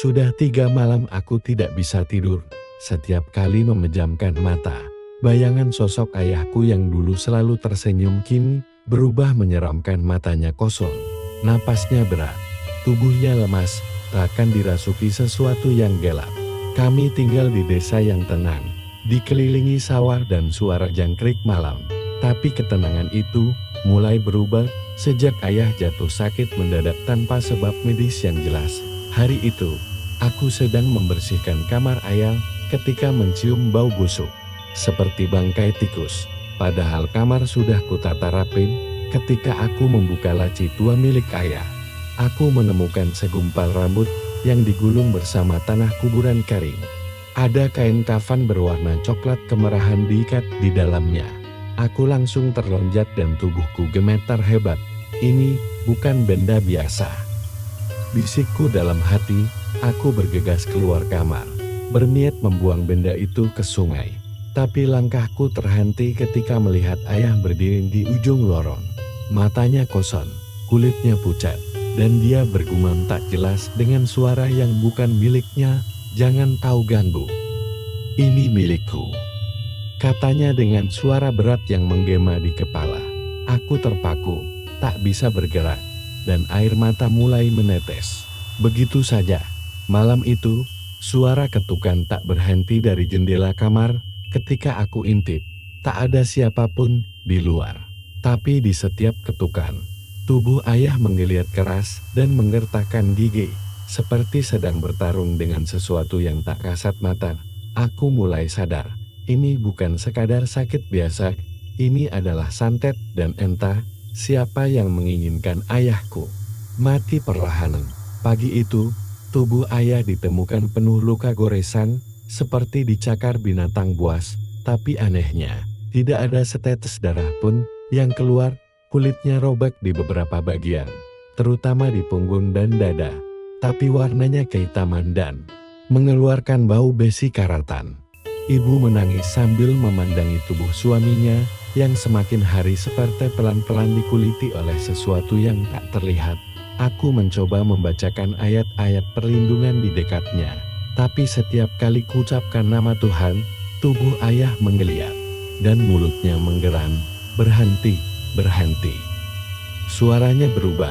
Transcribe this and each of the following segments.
Sudah 3 malam aku tidak bisa tidur. Setiap kali memejamkan mata, bayangan sosok ayahku yang dulu selalu tersenyum kini berubah menyeramkan. Matanya kosong, napasnya berat, tubuhnya lemas, takkan dirasuki sesuatu yang gelap. Kami tinggal di desa yang tenang, dikelilingi sawah dan suara jangkrik malam. Tapi ketenangan itu mulai berubah sejak ayah jatuh sakit mendadak tanpa sebab medis yang jelas. Hari itu, aku sedang membersihkan kamar ayah ketika mencium bau busuk, seperti bangkai tikus. Padahal kamar sudah kutata rapi. Ketika aku membuka laci tua milik ayah, aku menemukan segumpal rambut yang digulung bersama tanah kuburan kering. Ada kain kafan berwarna coklat kemerahan diikat di dalamnya. Aku langsung terlonjak dan tubuhku gemetar hebat. Ini bukan benda biasa, bisikku dalam hati. Aku bergegas keluar kamar, berniat membuang benda itu ke sungai. Tapi langkahku terhenti ketika melihat ayah berdiri di ujung lorong. Matanya kosong, kulitnya pucat, dan dia bergumam tak jelas dengan suara yang bukan miliknya, "Jangan kau ganggu. Ini milikku," katanya dengan suara berat yang menggema di kepala. Aku terpaku, tak bisa bergerak, dan air mata mulai menetes. Begitu saja. Malam itu, suara ketukan tak berhenti dari jendela kamar. Ketika aku intip, tak ada siapapun di luar. Tapi di setiap ketukan, tubuh ayah menggeliat keras dan menggertakkan gigi, seperti sedang bertarung dengan sesuatu yang tak kasat mata. Aku mulai sadar, ini bukan sekadar sakit biasa, ini adalah santet, dan entah siapa yang menginginkan ayahku mati perlahan. Pagi itu, tubuh ayah ditemukan penuh luka goresan, seperti dicakar binatang buas. Tapi anehnya, tidak ada setetes darah pun yang keluar. Kulitnya robek di beberapa bagian, terutama di punggung dan dada. Tapi warnanya kehitaman dan mengeluarkan bau besi karatan. Ibu menangis sambil memandangi tubuh suaminya yang semakin hari seperti pelan-pelan dikuliti oleh sesuatu yang tak terlihat. Aku mencoba membacakan ayat-ayat perlindungan di dekatnya, tapi setiap kali kuucapkan nama Tuhan, tubuh ayah menggeliat, dan mulutnya menggeram, "Berhenti, berhenti." Suaranya berubah,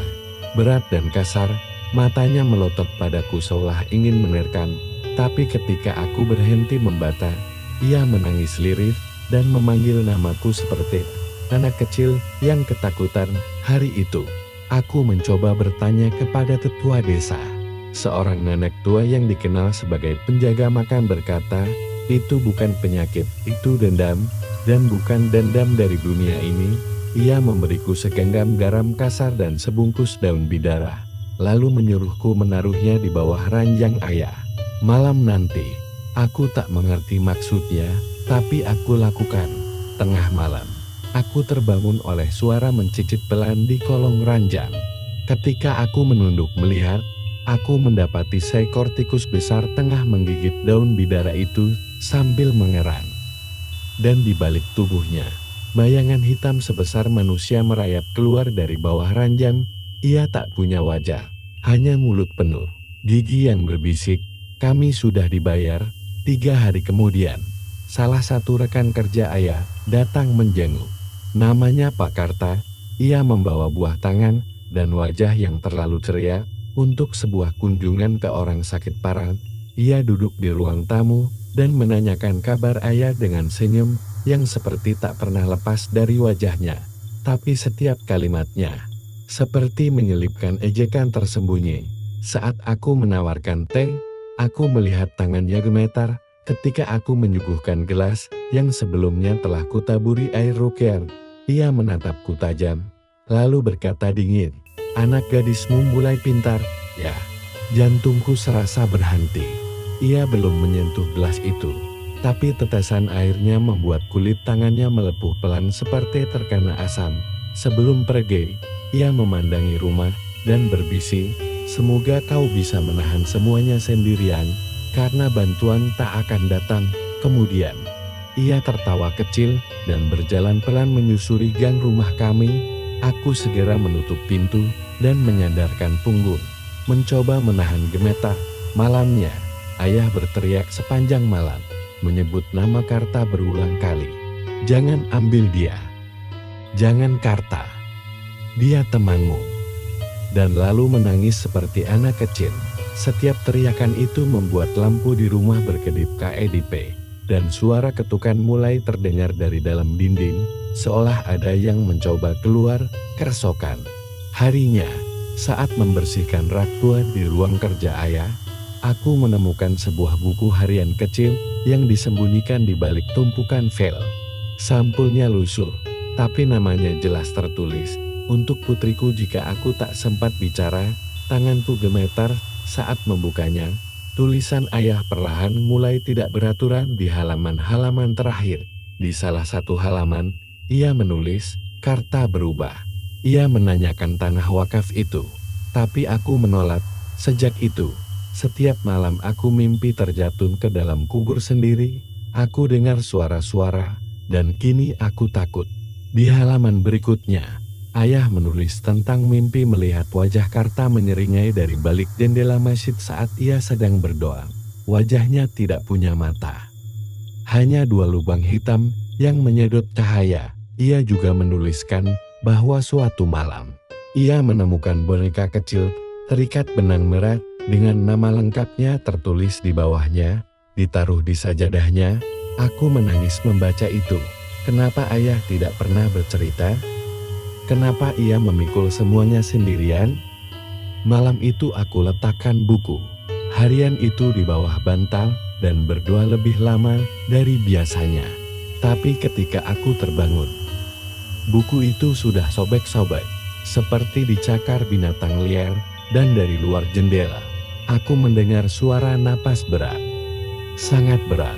berat dan kasar, matanya melotot padaku seolah ingin menerkam, tapi ketika aku berhenti membata, ia menangis lirih dan memanggil namaku seperti anak kecil yang ketakutan. Hari itu, aku mencoba bertanya kepada tetua desa. Seorang nenek tua yang dikenal sebagai penjaga makam berkata, "Itu bukan penyakit, itu dendam, dan bukan dendam dari dunia ini." Ia memberiku segenggam garam kasar dan sebungkus daun bidara, lalu menyuruhku menaruhnya di bawah ranjang ayah. Malam nanti, aku tak mengerti maksudnya, tapi aku lakukan. Tengah malam, aku terbangun oleh suara mencicit pelan di kolong ranjang. Ketika aku menunduk melihat, aku mendapati seekor tikus besar tengah menggigit daun bidara itu sambil mengerang. Dan di balik tubuhnya, bayangan hitam sebesar manusia merayap keluar dari bawah ranjang. Ia tak punya wajah, hanya mulut penuh gigi yang berbisik, "Kami sudah dibayar." 3 hari kemudian, salah satu rekan kerja ayah datang menjenguk. Namanya Pak Karta. Ia membawa buah tangan dan wajah yang terlalu ceria untuk sebuah kunjungan ke orang sakit parah. Ia duduk di ruang tamu dan menanyakan kabar ayah dengan senyum yang seperti tak pernah lepas dari wajahnya. Tapi setiap kalimatnya seperti menyelipkan ejekan tersembunyi. Saat aku menawarkan teh, aku melihat tangannya gemetar ketika aku menyuguhkan gelas yang sebelumnya telah kutaburi air rukyat. Ia menatapku tajam, lalu berkata dingin, "Anak gadismu mulai pintar, ya." Jantungku serasa berhenti. Ia belum menyentuh gelas itu, tapi tetesan airnya membuat kulit tangannya melepuh pelan seperti terkena asam. Sebelum pergi, ia memandangi rumah dan berbisik, "Semoga kau bisa menahan semuanya sendirian, karena bantuan tak akan datang." Kemudian, ia tertawa kecil dan berjalan pelan menyusuri gang rumah kami. Aku segera menutup pintu dan menyandarkan punggung, mencoba menahan gemetar. Malamnya, ayah berteriak sepanjang malam, menyebut nama Karta berulang kali. Jangan ambil dia. Jangan Karta. Dia temanmu. Dan lalu menangis seperti anak kecil. Setiap teriakan itu membuat lampu di rumah berkedip kedip, dan suara ketukan mulai terdengar dari dalam dinding, seolah ada yang mencoba keluar kersokan. Harinya, saat membersihkan rak tua di ruang kerja ayah, aku menemukan sebuah buku harian kecil yang disembunyikan di balik tumpukan file. Sampulnya lusuh, tapi namanya jelas tertulis. Untuk putriku jika aku tak sempat bicara, tanganku gemetar saat membukanya. Tulisan ayah perlahan mulai tidak beraturan di halaman-halaman terakhir. Di salah satu halaman, ia menulis, Karta berubah. Ia menanyakan tanah wakaf itu, tapi aku menolak. Sejak itu, setiap malam aku mimpi terjatuh ke dalam kubur sendiri. Aku dengar suara-suara, dan kini aku takut. Di halaman berikutnya, ayah menulis tentang mimpi melihat wajah Karta menyeringai dari balik jendela masjid saat ia sedang berdoa. Wajahnya tidak punya mata. Hanya dua lubang hitam yang menyedot cahaya. Ia juga menuliskan bahwa suatu malam, ia menemukan boneka kecil terikat benang merah dengan nama lengkapnya tertulis di bawahnya, ditaruh di sajadahnya. Aku menangis membaca itu. Kenapa ayah tidak pernah bercerita? Kenapa ia memikul semuanya sendirian? Malam itu aku letakkan buku harian itu di bawah bantal dan berdoa lebih lama dari biasanya. Tapi ketika aku terbangun, buku itu sudah sobek-sobek, seperti dicakar binatang liar, dan dari luar jendela, aku mendengar suara napas berat. Sangat berat.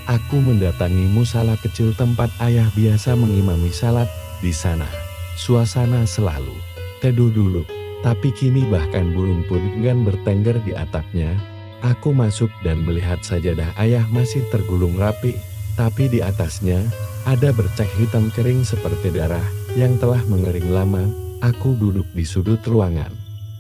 Aku mendatangi musala kecil tempat ayah biasa mengimami salat di sana. Suasana selalu teduh dulu, tapi kini bahkan burung pun enggan bertengger di atapnya. Aku masuk dan melihat sajadah ayah masih tergulung rapi, tapi di atasnya ada bercak hitam kering seperti darah yang telah mengering lama. Aku duduk di sudut ruangan,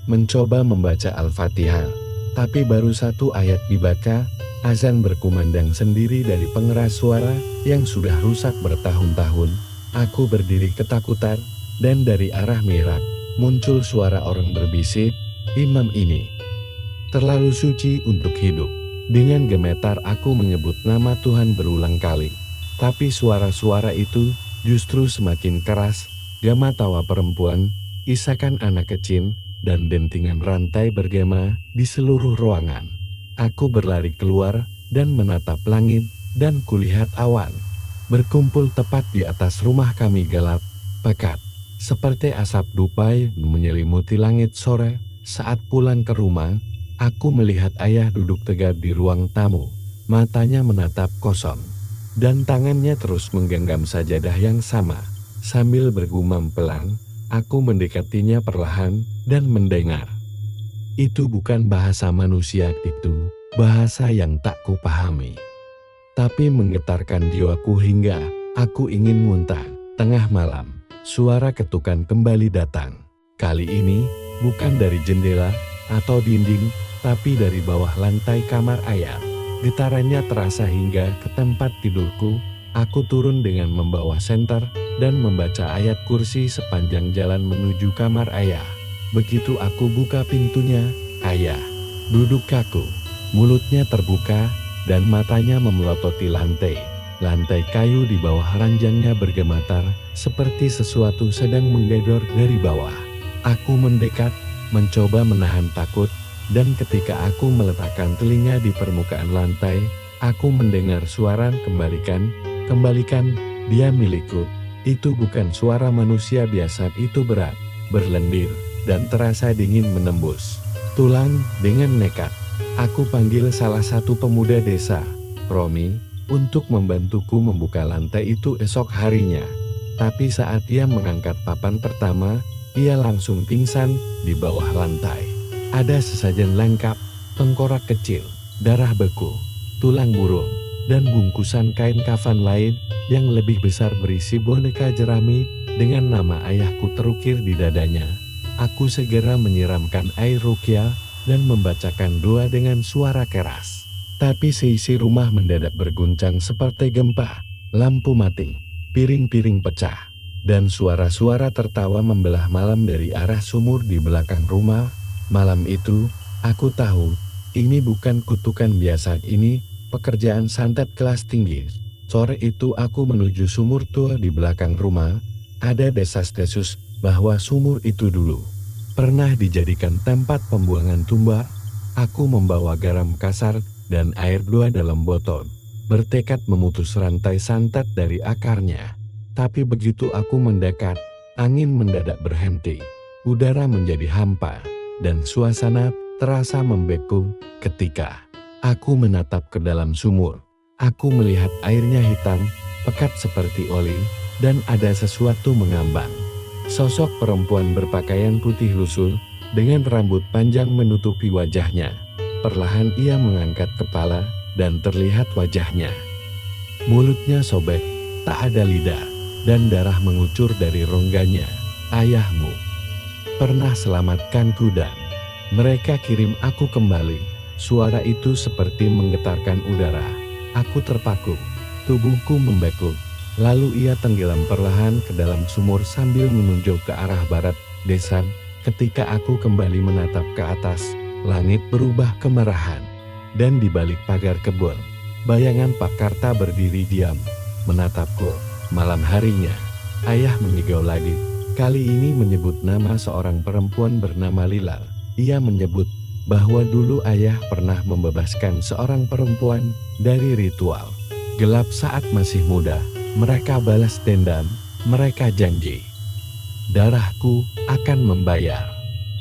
mencoba membaca Al-Fatihah, tapi baru satu ayat dibaca. Azan berkumandang sendiri dari pengeras suara yang sudah rusak bertahun-tahun. Aku berdiri ketakutan. Dan dari arah mihrab muncul suara orang berbisik, imam ini terlalu suci untuk hidup. Dengan gemetar aku menyebut nama Tuhan berulang kali. Tapi suara-suara itu justru semakin keras. Gama tawa perempuan, isakan anak kecil, dan dentingan rantai bergema di seluruh ruangan. Aku berlari keluar dan menatap langit, dan kulihat awan berkumpul tepat di atas rumah kami gelap, pekat. Seperti asap dupai menyelimuti langit sore. Saat pulang ke rumah, aku melihat ayah duduk tegak di ruang tamu. Matanya menatap kosong, dan tangannya terus menggenggam sajadah yang sama. Sambil bergumam pelan, aku mendekatinya perlahan dan mendengar. Itu bukan bahasa manusia, itu bahasa yang tak kupahami, tapi menggetarkan jiwaku hingga aku ingin muntah. Tengah malam, suara ketukan kembali datang. Kali ini bukan dari jendela atau dinding, tapi dari bawah lantai kamar ayah. Getarannya terasa hingga ke tempat tidurku. Aku turun dengan membawa senter dan membaca ayat kursi sepanjang jalan menuju kamar ayah. Begitu aku buka pintunya, ayah duduk kaku, mulutnya terbuka dan matanya memelototi lantai. Lantai kayu di bawah ranjangnya bergemetar, seperti sesuatu sedang menggedor dari bawah. Aku mendekat, mencoba menahan takut, dan ketika aku meletakkan telinga di permukaan lantai, aku mendengar suara kembalikan, dia milikku. Itu bukan suara manusia biasa, itu berat, berlendir, dan terasa dingin menembus tulang. Dengan nekat, aku panggil salah satu pemuda desa, Romi, untuk membantuku membuka lantai itu esok harinya. Tapi saat ia mengangkat papan pertama, ia langsung pingsan di bawah lantai. Ada sesajen lengkap, tengkorak kecil, darah beku, tulang burung, dan bungkusan kain kafan lain yang lebih besar berisi boneka jerami dengan nama ayahku terukir di dadanya. Aku segera menyiramkan air ruqyah dan membacakan doa dengan suara keras. Tapi seisi rumah mendadak berguncang seperti gempa, lampu mati, piring-piring pecah, dan suara-suara tertawa membelah malam dari arah sumur di belakang rumah. Malam itu, aku tahu, ini bukan kutukan biasa, ini pekerjaan santet kelas tinggi. Sore itu aku menuju sumur tua di belakang rumah. Ada desas-desus bahwa sumur itu dulu pernah dijadikan tempat pembuangan tumba. Aku membawa garam kasar dan air 2 dalam botol, bertekad memutus rantai santet dari akarnya. Tapi begitu aku mendekat, angin mendadak berhenti, udara menjadi hampa, dan suasana terasa membeku. Ketika aku menatap ke dalam sumur, aku melihat airnya hitam, pekat seperti oli, dan ada sesuatu mengambang. Sosok perempuan berpakaian putih lusuh, dengan rambut panjang menutupi wajahnya. Perlahan ia mengangkat kepala, dan terlihat wajahnya. Mulutnya sobek, tak ada lidah, dan darah mengucur dari rongganya. Ayahmu pernah selamatkanku dan mereka kirim aku kembali. Suara itu seperti menggetarkan udara. Aku terpaku, tubuhku membeku. Lalu ia tenggelam perlahan ke dalam sumur sambil menunjuk ke arah barat desa. Ketika aku kembali menatap ke atas, langit berubah kemerahan, dan di balik pagar kebun, bayangan Pak Karta berdiri diam, menatapku. Malam harinya, ayah mengigau lagi. Kali ini menyebut nama seorang perempuan bernama Lila. Ia menyebut bahwa dulu ayah pernah membebaskan seorang perempuan dari ritual gelap saat masih muda. Mereka balas dendam, mereka janji darahku akan membayar.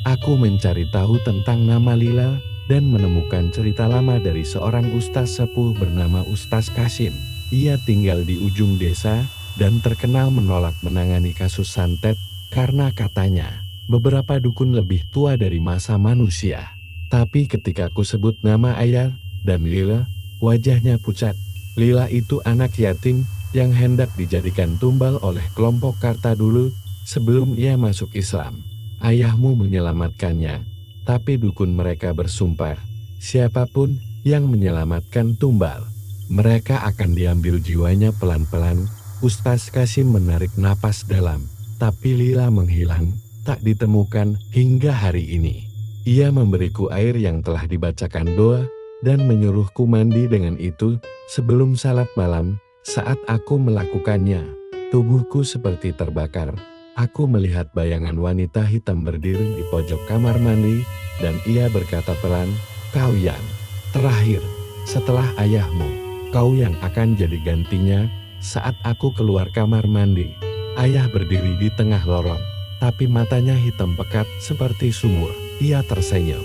Aku mencari tahu tentang nama Lila dan menemukan cerita lama dari seorang ustaz sepuh bernama Ustaz Kasim. Ia tinggal di ujung desa dan terkenal menolak menangani kasus santet karena katanya beberapa dukun lebih tua dari masa manusia. Tapi ketika aku sebut nama ayah dan Lila, wajahnya pucat. Lila itu anak yatim yang hendak dijadikan tumbal oleh kelompok Karta dulu sebelum ia masuk Islam. Ayahmu menyelamatkannya, tapi dukun mereka bersumpah, siapapun yang menyelamatkan tumbal, mereka akan diambil jiwanya pelan-pelan. Ustaz Kasim menarik napas dalam, tapi Lila menghilang, tak ditemukan hingga hari ini. Ia memberiku air yang telah dibacakan doa dan menyuruhku mandi dengan itu sebelum salat malam. Saat aku melakukannya, tubuhku seperti terbakar. Aku melihat bayangan wanita hitam berdiri di pojok kamar mandi, dan ia berkata pelan, "Kau yang terakhir, setelah ayahmu, kau yang akan jadi gantinya." Saat aku keluar kamar mandi, ayah berdiri di tengah lorong, tapi matanya hitam pekat seperti sumur. Ia tersenyum.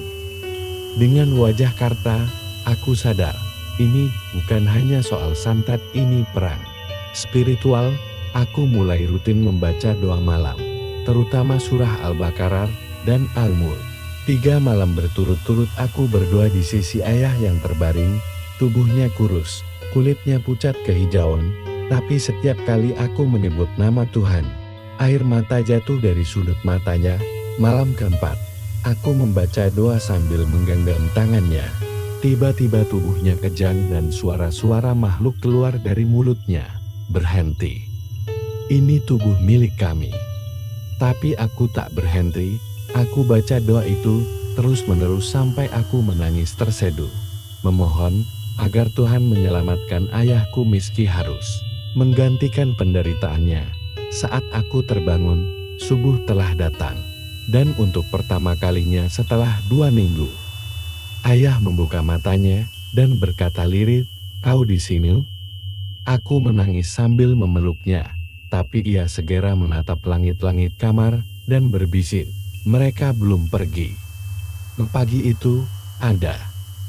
Dengan wajah Karta, aku sadar, ini bukan hanya soal santet, ini perang spiritual. Aku mulai rutin membaca doa malam, terutama surah Al-Baqarah dan Al-Mulk. 3 malam berturut-turut aku berdoa di sisi ayah yang terbaring. Tubuhnya kurus, kulitnya pucat kehijauan, tapi setiap kali aku menyebut nama Tuhan, air mata jatuh dari sudut matanya. Malam keempat, aku membaca doa sambil menggenggam tangannya. Tiba-tiba tubuhnya kejang dan suara-suara makhluk keluar dari mulutnya. Berhenti. Ini tubuh milik kami. Tapi aku tak berhenti. Aku baca doa itu terus-menerus sampai aku menangis terseduh, memohon agar Tuhan menyelamatkan ayahku meski harus menggantikan penderitaannya. Saat aku terbangun, subuh telah datang, dan untuk pertama kalinya setelah 2 minggu, ayah membuka matanya dan berkata lirih, "Kau di sini?" Aku menangis sambil memeluknya, tapi ia segera menatap langit-langit kamar dan berbisik, "Mereka belum pergi." Pagi itu, ada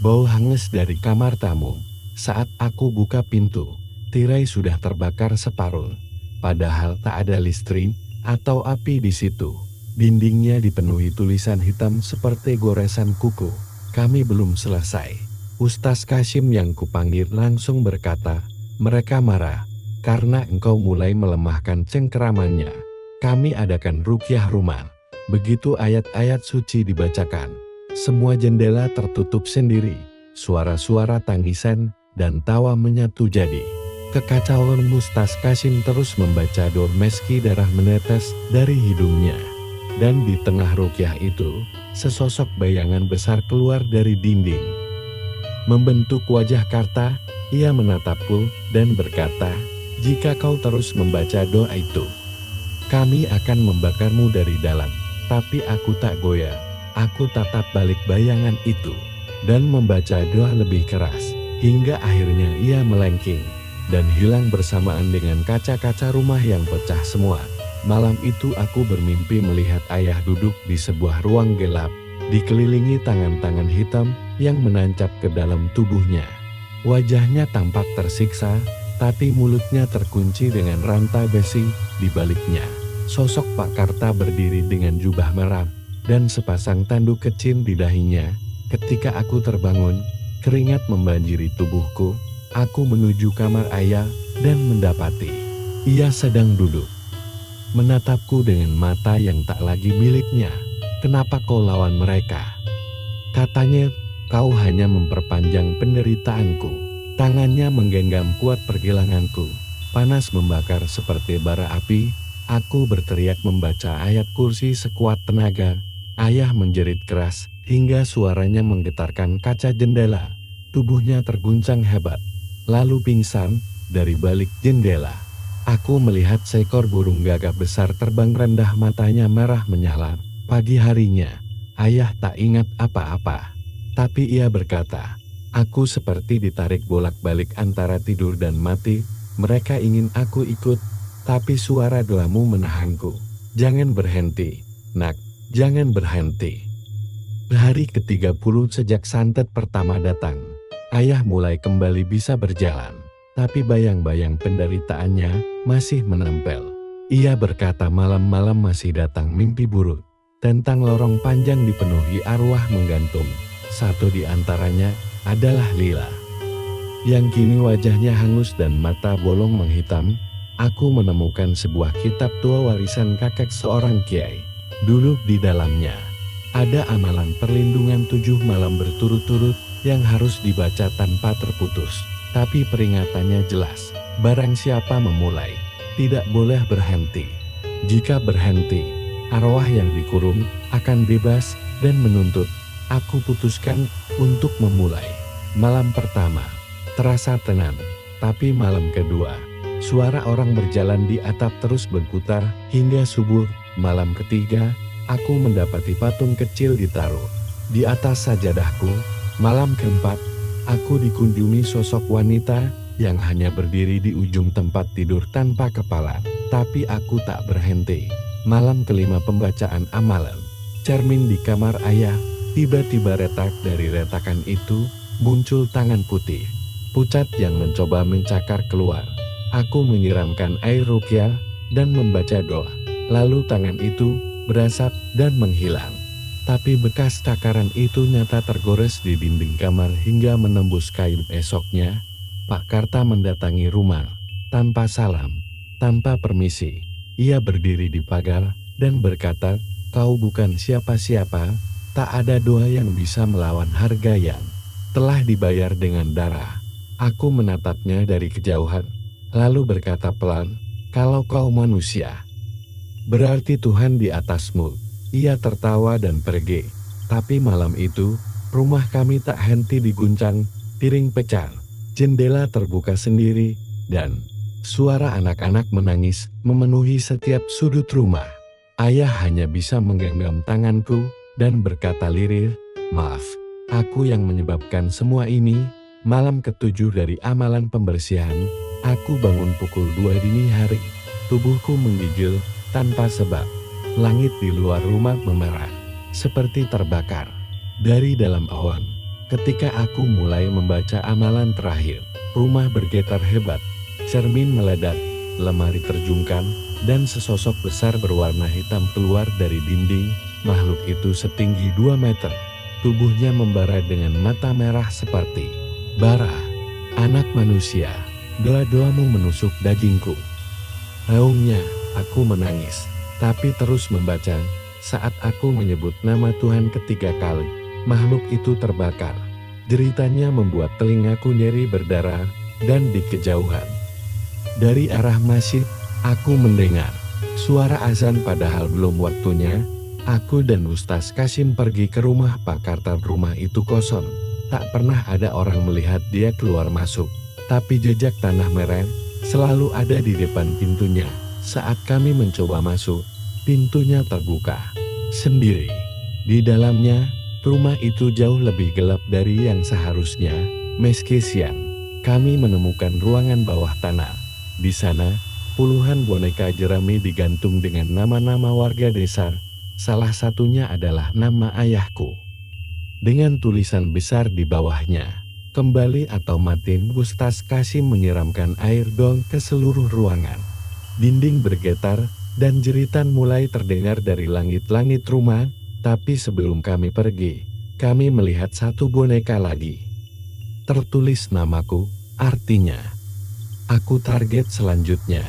bau hangus dari kamar tamu. Saat aku buka pintu, tirai sudah terbakar separuh, padahal tak ada listrik atau api di situ. Dindingnya dipenuhi tulisan hitam seperti goresan kuku. "Kami belum selesai." Ustaz Kasim yang kupanggil langsung berkata, "Mereka marah karena engkau mulai melemahkan cengkeramannya. Kami adakan ruqyah rumah." Begitu ayat-ayat suci dibacakan, Semua jendela tertutup sendiri, suara-suara tangisan dan tawa menyatu jadi. Kekacauan Mustas Kasim terus membaca doa meski darah menetes dari hidungnya. Dan di tengah rukyah itu, sesosok bayangan besar keluar dari dinding. Membentuk wajah Karta, ia menatapku dan berkata, "Jika kau terus membaca doa itu, kami akan membakarmu dari dalam." Tapi aku tak goyah. Aku tatap balik bayangan itu dan membaca doa lebih keras, hingga akhirnya ia melengking dan hilang bersamaan dengan kaca-kaca rumah yang pecah semua. Malam itu aku bermimpi melihat ayah duduk di sebuah ruang gelap, dikelilingi tangan-tangan hitam yang menancap ke dalam tubuhnya. Wajahnya tampak tersiksa, tapi mulutnya terkunci dengan rantai besi di baliknya. Sosok Pak Karta berdiri dengan jubah merah dan sepasang tanduk kecil di dahinya. Ketika aku terbangun, keringat membanjiri tubuhku. Aku menuju kamar ayah dan mendapati ia sedang duduk, menatapku dengan mata yang tak lagi miliknya. "Kenapa kau lawan mereka?" katanya. "Kau hanya memperpanjang penderitaanku." Tangannya menggenggam kuat pergelanganku. Panas membakar seperti bara api. Aku berteriak membaca ayat kursi sekuat tenaga. Ayah menjerit keras hingga suaranya menggetarkan kaca jendela. Tubuhnya terguncang hebat, lalu pingsan dari balik jendela. Aku melihat seekor burung gagak besar terbang rendah, matanya merah menyala. Pagi harinya, ayah tak ingat apa-apa. Tapi ia berkata, "Aku seperti ditarik bolak-balik antara tidur dan mati. Mereka ingin aku ikut, tapi suara doamu menahanku. Jangan berhenti, nak. Jangan berhenti." Hari ke-30 sejak santet pertama datang, ayah mulai kembali bisa berjalan. Tapi bayang-bayang penderitaannya masih menempel. Ia berkata malam-malam masih datang mimpi buruk tentang lorong panjang dipenuhi arwah menggantung. Satu di antaranya adalah Lila, yang kini wajahnya hangus dan mata bolong menghitam. Aku menemukan sebuah kitab tua warisan kakek seorang kiai. Dulu di dalamnya ada amalan perlindungan 7 malam berturut-turut yang harus dibaca tanpa terputus. Tapi peringatannya jelas, barang siapa memulai, tidak boleh berhenti. Jika berhenti, arwah yang dikurung akan bebas dan menuntut. Aku putuskan untuk memulai. Malam pertama terasa tenang, tapi malam kedua, suara orang berjalan di atap terus berputar hingga subuh. Malam ketiga, aku mendapati patung kecil ditaruh di atas sajadahku. Malam keempat, aku dikunjungi sosok wanita yang hanya berdiri di ujung tempat tidur tanpa kepala. Tapi aku tak berhenti. Malam kelima pembacaan amalan. Cermin di kamar ayah, tiba-tiba retak dari retakan itu muncul tangan putih, pucat yang mencoba mencakar keluar. Aku menyiramkan air ruqyah dan membaca doa. Lalu tangan itu berasap dan menghilang. Tapi bekas cakaran itu nyata tergores di dinding kamar hingga menembus kain. Esoknya, Pak Karta mendatangi rumah. Tanpa salam, tanpa permisi, ia berdiri di pagar dan berkata, "Kau bukan siapa-siapa, tak ada doa yang bisa melawan harga yang telah dibayar dengan darah." Aku menatapnya dari kejauhan, lalu berkata pelan, "Kalau kau manusia, berarti Tuhan di atasmu." Ia tertawa dan pergi. Tapi malam itu, rumah kami tak henti diguncang, piring pecah, jendela terbuka sendiri, dan suara anak-anak menangis memenuhi setiap sudut rumah. Ayah hanya bisa menggenggam tanganku dan berkata lirih, "Maaf, aku yang menyebabkan semua ini." Malam ke-7 dari amalan pembersihan, aku bangun pukul 2 dini hari. Tubuhku menggigil tanpa sebab. Langit di luar rumah memerah, seperti terbakar. Dari dalam awan, ketika aku mulai membaca amalan terakhir, rumah bergetar hebat, cermin meledak, lemari terjungkang, dan sesosok besar berwarna hitam keluar dari dinding. Makhluk itu setinggi 2 meter. Tubuhnya membara dengan mata merah seperti bara. "Anak manusia, doa-doamu menusuk dagingku." Raungnya, aku menangis. Tapi terus membaca. Saat aku menyebut nama Tuhan ketiga kali, makhluk itu terbakar. Jeritannya membuat telingaku nyeri berdarah, dan di kejauhan, dari arah masjid, aku mendengar suara azan padahal belum waktunya. Aku dan Ustaz Kasim pergi ke rumah Pak Karta. Rumah itu kosong, tak pernah ada orang melihat dia keluar masuk. Tapi jejak tanah merah selalu ada di depan pintunya. Saat kami mencoba masuk, pintunya terbuka sendiri. Di dalamnya, rumah itu jauh lebih gelap dari yang seharusnya. Meski siang, kami menemukan ruangan bawah tanah. Di sana, puluhan boneka jerami digantung dengan nama-nama warga desa. Salah satunya adalah nama ayahku, dengan tulisan besar di bawahnya, "Kembali atau mati." Ustaz Kasim menyiramkan air dong ke seluruh ruangan. Dinding bergetar, dan jeritan mulai terdengar dari langit-langit rumah. Tapi sebelum kami pergi, kami melihat satu boneka lagi. Tertulis namaku, artinya, aku target selanjutnya.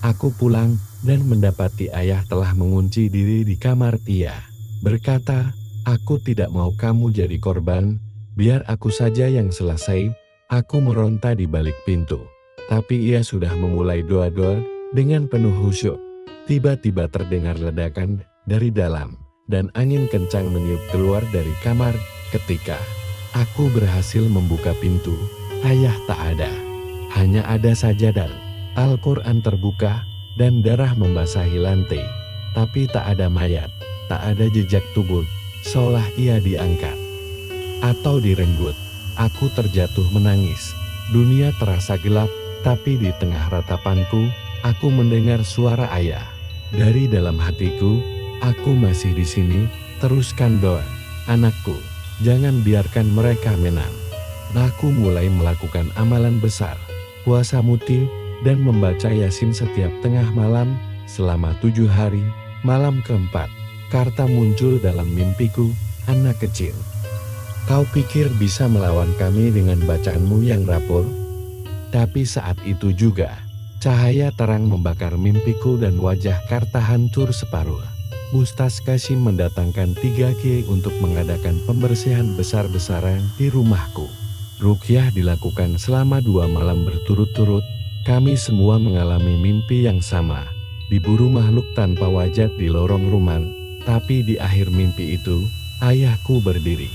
Aku pulang, dan mendapati ayah telah mengunci diri di kamar. Ia berkata, "Aku tidak mau kamu jadi korban, biar aku saja yang selesai." Aku meronta di balik pintu, tapi ia sudah memulai doa-doa dengan penuh khusyuk. Tiba-tiba terdengar ledakan dari dalam, dan angin kencang meniup keluar dari kamar. Ketika aku berhasil membuka pintu, ayah tak ada. Hanya ada sajadah, Al-Quran terbuka, dan darah membasahi lantai. Tapi tak ada mayat, tak ada jejak tubuh, seolah ia diangkat atau direnggut. Aku terjatuh menangis. Dunia terasa gelap, tapi di tengah ratapanku, aku mendengar suara ayah. Dari dalam hatiku, aku masih di sini, teruskan doa. Anakku, jangan biarkan mereka menang. Aku mulai melakukan amalan besar, puasa muti, dan membaca Yasin setiap tengah malam, selama 7 hari. Malam keempat, Karta muncul dalam mimpiku. "Anak kecil, kau pikir bisa melawan kami dengan bacaanmu yang rapor?" Tapi saat itu juga, cahaya terang membakar mimpiku dan wajah Karta hancur separuh. Ustaz Kasim mendatangkan 3 kiai untuk mengadakan pembersihan besar-besaran di rumahku. Ruqyah dilakukan selama 2 malam berturut-turut. Kami semua mengalami mimpi yang sama, diburu makhluk tanpa wajah di lorong rumah. Tapi di akhir mimpi itu, ayahku berdiri,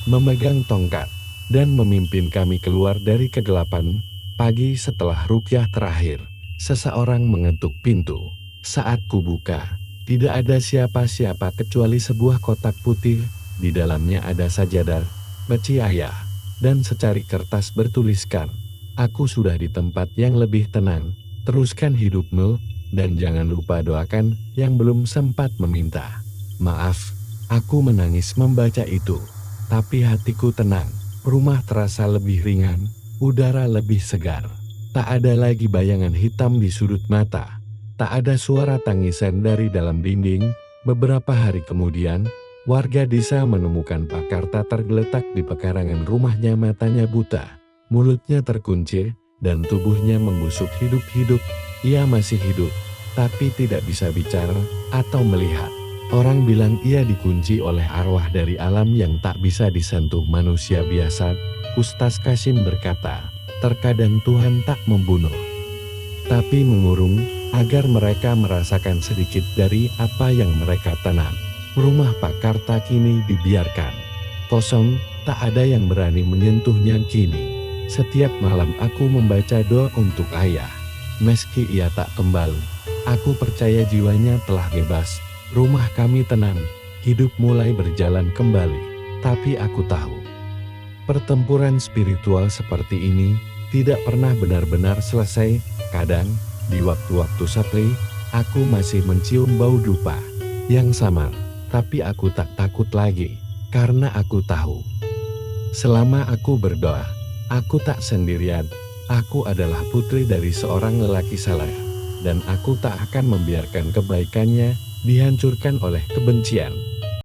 memegang tongkat, dan memimpin kami keluar dari kegelapan. Pagi setelah ruqyah terakhir, seseorang mengetuk pintu. Saat kubuka, tidak ada siapa-siapa kecuali sebuah kotak putih. Di dalamnya ada sajadah, peci ayah, dan secari kertas bertuliskan, "Aku sudah di tempat yang lebih tenang, teruskan hidupmu, dan jangan lupa doakan yang belum sempat meminta." Maaf, aku menangis membaca itu, tapi hatiku tenang. Rumah terasa lebih ringan, udara lebih segar. Tak ada lagi bayangan hitam di sudut mata. Tak ada suara tangisan dari dalam dinding. Beberapa hari kemudian, warga desa menemukan Pak Karta tergeletak di pekarangan rumahnya. Matanya buta, mulutnya terkunci, dan tubuhnya membusuk hidup-hidup. Ia masih hidup, tapi tidak bisa bicara atau melihat. Orang bilang ia dikunci oleh arwah dari alam yang tak bisa disentuh manusia biasa. Ustaz Kasim berkata, terkadang Tuhan tak membunuh, tapi mengurung, agar mereka merasakan sedikit dari apa yang mereka tanam. Rumah Pak Karta kini dibiarkan kosong, tak ada yang berani menyentuhnya kini. Setiap malam aku membaca doa untuk ayah. Meski ia tak kembali, aku percaya jiwanya telah bebas. Rumah kami tenang, hidup mulai berjalan kembali. Tapi aku tahu, pertempuran spiritual seperti ini tidak pernah benar-benar selesai. Kadang, di waktu-waktu sepi, aku masih mencium bau dupa yang samar. Tapi aku tak takut lagi, karena aku tahu, selama aku berdoa, aku tak sendirian. Aku adalah putri dari seorang lelaki saleh, dan aku tak akan membiarkan kebaikannya dihancurkan oleh kebencian.